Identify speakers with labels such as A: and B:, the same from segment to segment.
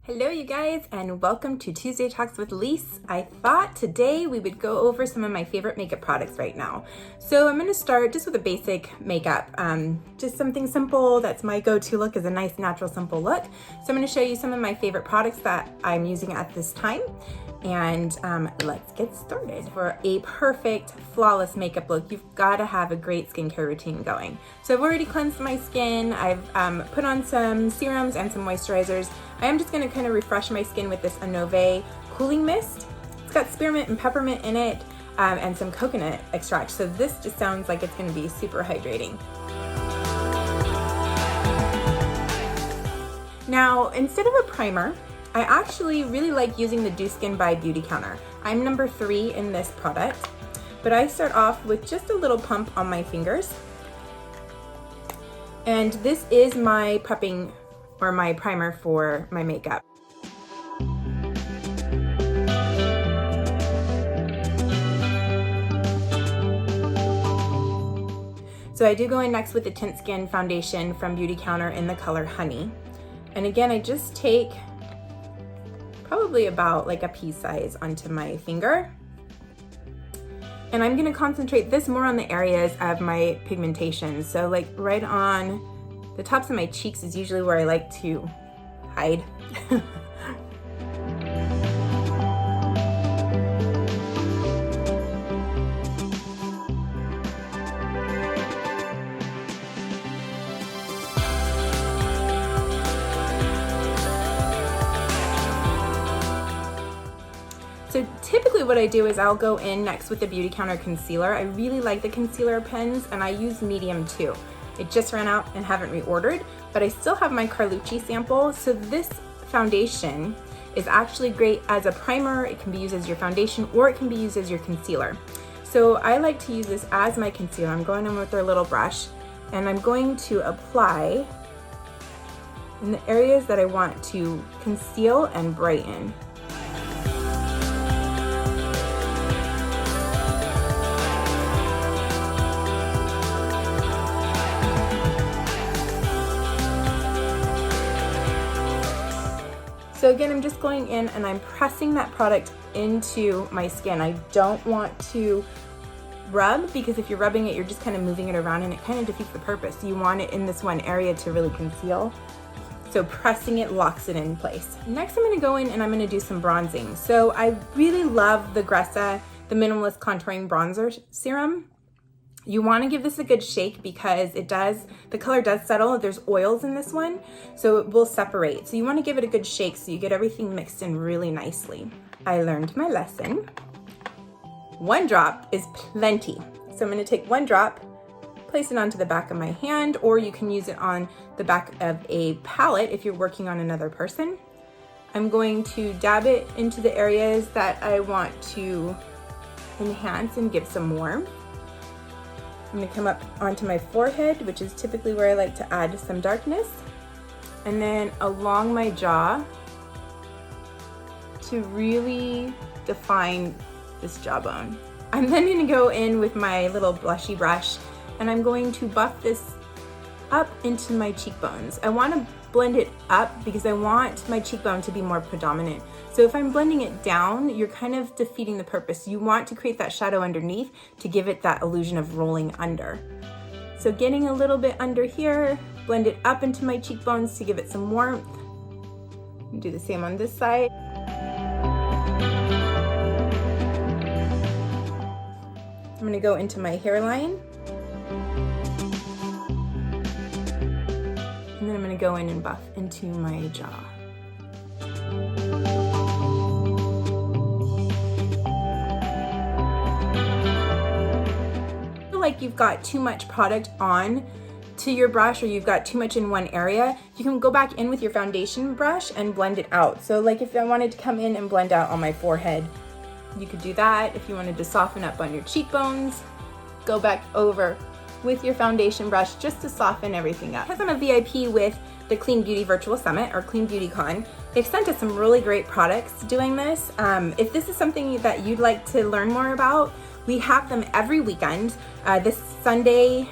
A: Hello you guys, and welcome to Tuesday Talks with Lise. I thought today we would go over some of my favorite makeup products right now. So I'm going to start just with a basic makeup, just something simple. That's my go-to look, is a nice natural simple look. So I'm going to show you some of my favorite products that I'm using at this time. And let's get started. For a perfect, flawless makeup look, you've got to have a great skincare routine going. So I've already cleansed my skin. I've put on some serums and some moisturizers. I am just going to kind of refresh my skin with this Anove Cooling Mist. It's got spearmint and peppermint in it, and some coconut extract. So this just sounds like it's going to be super hydrating. Now, instead of a primer, I actually really like using the Dew Skin by Beautycounter. I'm number 3 in this product, but I start off with just a little pump on my fingers. And this is my prepping or my primer for my makeup. So I do go in next with the Tint Skin foundation from Beautycounter in the color Honey. And again, I just take probably about like a pea size onto my finger. And I'm gonna concentrate this more on the areas of my pigmentation. So like right on the tops of my cheeks is usually where I like to hide. So typically what I do is I'll go in next with the Beautycounter concealer. I really like the concealer pens, and I use medium too. It just ran out and haven't reordered, but I still have my Carlucci sample. So this foundation is actually great as a primer. It can be used as your foundation, or it can be used as your concealer. So I like to use this as my concealer. I'm going in with their little brush, and I'm going to apply in the areas that I want to conceal and brighten. So again, I'm just going in and I'm pressing that product into my skin. I don't want to rub, because if you're rubbing it, you're just kind of moving it around and it kind of defeats the purpose. You want it in this one area to really conceal. So pressing it locks it in place. Next, I'm gonna go in and I'm gonna do some bronzing. So I really love the Gressa, the Minimalist Contouring Bronzer Serum. You want to give this a good shake because the color does settle. There's oils in this one, so it will separate. So you want to give it a good shake so you get everything mixed in really nicely. I learned my lesson. 1 drop is plenty. So I'm going to take 1 drop, place it onto the back of my hand, or you can use it on the back of a palette if you're working on another person. I'm going to dab it into the areas that I want to enhance and give some warmth. I'm gonna come up onto my forehead, which is typically where I like to add some darkness, and then along my jaw to really define this jawbone. I'm then gonna go in with my little blushy brush, and I'm going to buff this up into my cheekbones. I wanna blend it up because I want my cheekbone to be more predominant. So if I'm blending it down, you're kind of defeating the purpose. You want to create that shadow underneath to give it that illusion of rolling under. So getting a little bit under here, blend it up into my cheekbones to give it some warmth. Do the same on this side. I'm gonna go into my hairline. And then I'm gonna go in and buff into my jaw. Like you've got too much product on to your brush, or you've got too much in one area, you can go back in with your foundation brush and blend it out. So like if I wanted to come in and blend out on my forehead, you could do that. If you wanted to soften up on your cheekbones, go back over with your foundation brush just to soften everything up. Because I'm a VIP with the Clean Beauty Virtual Summit, or Clean Beauty Con, they've sent us some really great products doing this. If this is something that you'd like to learn more about, we have them every weekend. This Sunday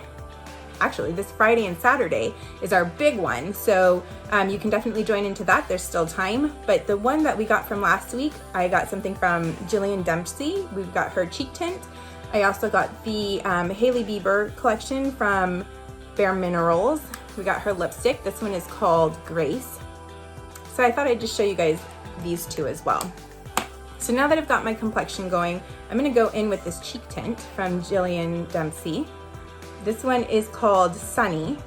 A: actually this Friday and Saturday is our big one. So you can definitely join into that. There's still time. But the one that we got from last week, I got something from Jillian Dempsey. We've got her cheek tint. I also got the Hailey Bieber collection from Bare Minerals. We got her lipstick. This one is called Grace. So I thought I'd just show you guys these two as well. So now that I've got my complexion going, I'm gonna go in with this cheek tint from Jillian Dempsey. This one is called Sunny.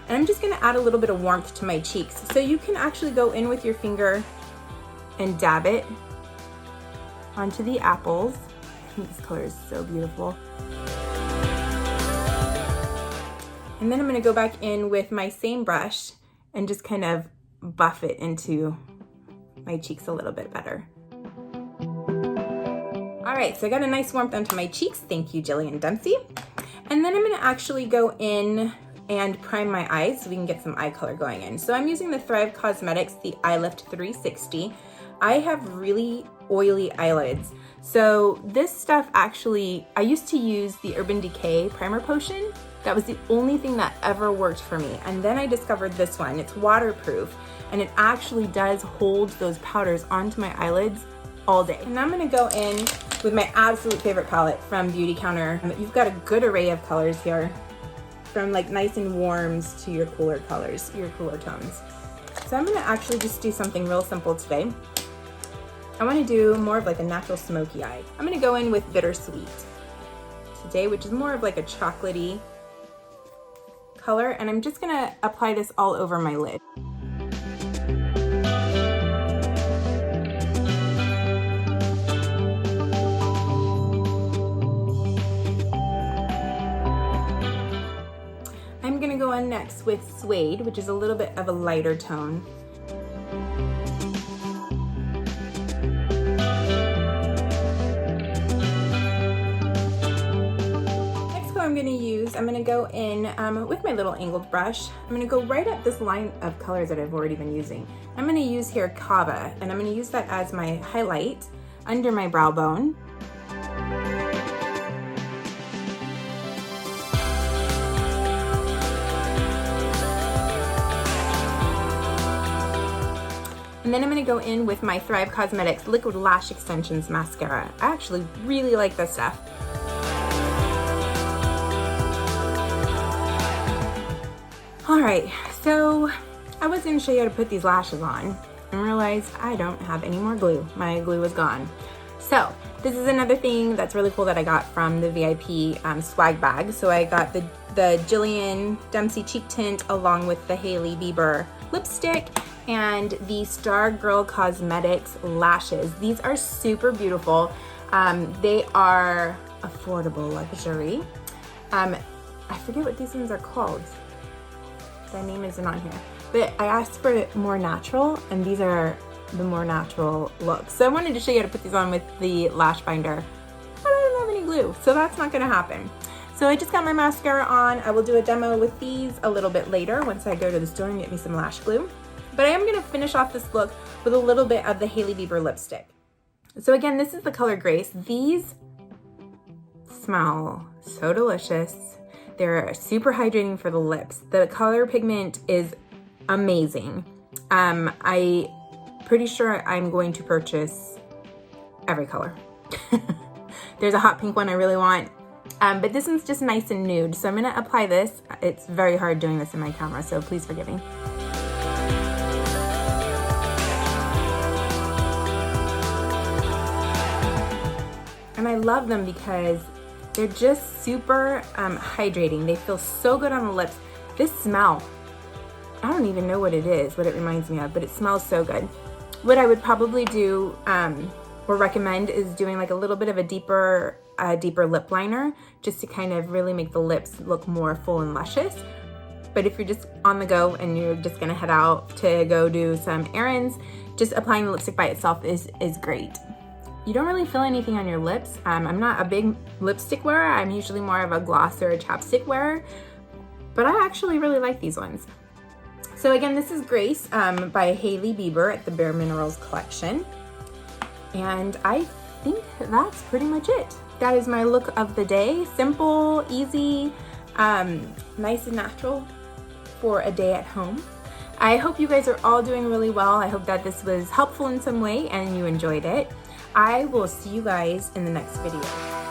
A: And I'm just gonna add a little bit of warmth to my cheeks. So you can actually go in with your finger and dab it onto the apples. I think this color is so beautiful. And then I'm gonna go back in with my same brush and just kind of buff it into my cheeks a little bit better. All right, so I got a nice warmth onto my cheeks. Thank you, Jillian Dempsey. And then I'm gonna actually go in and prime my eyes so we can get some eye color going in. So I'm using the Thrive Cosmetics, the Eye Lift 360. I have really oily eyelids. So this stuff actually, I used to use the Urban Decay Primer Potion. That was the only thing that ever worked for me. And then I discovered this one. It's waterproof and it actually does hold those powders onto my eyelids all day. And I'm gonna go in with my absolute favorite palette from Beautycounter. You've got a good array of colors here, from like nice and warms to your cooler colors, your cooler tones. So I'm gonna actually just do something real simple today. I wanna do more of like a natural smoky eye. I'm gonna go in with Bittersweet today, which is more of like a chocolatey color, and I'm just gonna apply this all over my lid. I'm gonna go in next with Suede, which is a little bit of a lighter tone. I'm gonna go in with my little angled brush. I'm gonna go right at this line of colors that I've already been using. I'm gonna use here Kava, and I'm gonna use that as my highlight under my brow bone. And then I'm gonna go in with my Thrive Cosmetics Liquid Lash Extensions Mascara. I actually really like this stuff. All right, so I was gonna show you how to put these lashes on and realized I don't have any more glue. My glue is gone. So this is another thing that's really cool that I got from the VIP swag bag. So I got the Jillian Dempsey cheek tint along with the Hailey Bieber lipstick and the Stargirl Cosmetics lashes. These are super beautiful. They are affordable luxury. I forget what these ones are called. The name isn't on here, but I asked for it more natural, and these are the more natural look. So I wanted to show you how to put these on with the lash binder. I don't have any glue, so that's not gonna happen. So I just got my mascara on. I will do a demo with these a little bit later once I go to the store and get me some lash glue. But I am gonna finish off this look with a little bit of the Hailey Bieber lipstick. So again, this is the color Grace. These smell so delicious. They're super hydrating for the lips. The color pigment is amazing. I'm pretty sure I'm going to purchase every color. There's a hot pink one I really want, but this one's just nice and nude. So I'm gonna apply this. It's very hard doing this in my camera, so please forgive me. And I love them because they're just super hydrating. They feel so good on the lips. This smell, I don't even know what it is, what it reminds me of, but it smells so good. What I would probably do or recommend is doing like a little bit of a deeper lip liner, just to kind of really make the lips look more full and luscious. But if you're just on the go and you're just gonna head out to go do some errands, just applying the lipstick by itself is great. You don't really feel anything on your lips. I'm not a big lipstick wearer. I'm usually more of a gloss or a chapstick wearer, but I actually really like these ones. So again, this is Grace by Hailey Bieber at the Bare Minerals collection. And I think that's pretty much it. That is my look of the day. Simple, easy, Nice and natural for a day at home. I hope you guys are all doing really well. I hope that this was helpful in some way and you enjoyed it. I will see you guys in the next video.